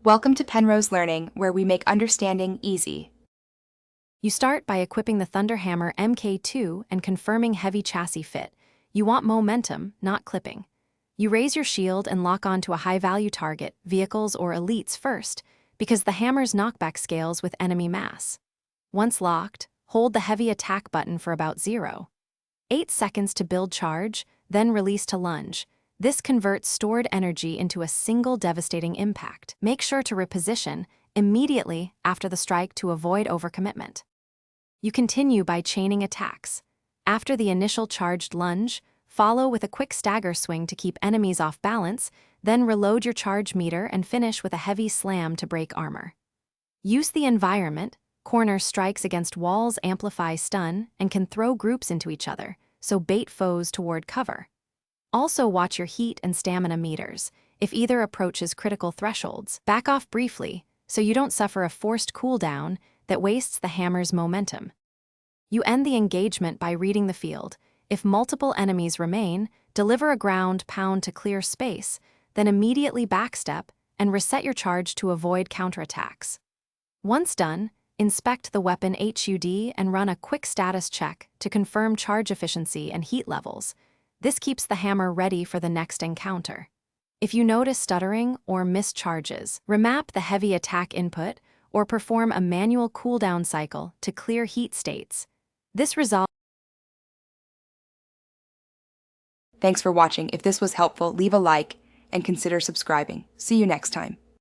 Welcome to Penrose Learning, where we make understanding easy. You start by equipping the Thunderhammer Mk2 and confirming heavy chassis fit. You want momentum, not clipping. You raise your shield and lock onto a high-value target, vehicles or elites first, because the hammer's knockback scales with enemy mass. Once locked, hold the heavy attack button for about 0.8 seconds to build charge, then release to lunge. This converts stored energy into a single devastating impact. Make sure to reposition immediately after the strike to avoid overcommitment. You continue by chaining attacks. After the initial charged lunge, follow with a quick stagger swing to keep enemies off balance, then reload your charge meter and finish with a heavy slam to break armor. Use the environment. Corner strikes against walls amplify stun and can throw groups into each other, so bait foes toward cover. Also watch your heat and stamina meters. If either approaches critical thresholds, back off briefly so you don't suffer a forced cooldown that wastes the hammer's momentum. You end the engagement by reading the field. If multiple enemies remain, deliver a ground pound to clear space, then immediately backstep and reset your charge to avoid counterattacks. Once done, inspect the weapon HUD and run a quick status check to confirm charge efficiency and heat levels. This keeps the hammer ready for the next encounter. If you notice stuttering or missed charges, remap the heavy attack input or perform a manual cooldown cycle to clear heat states. This resolves. Thanks for watching. If this was helpful, leave a like and consider subscribing. See you next time.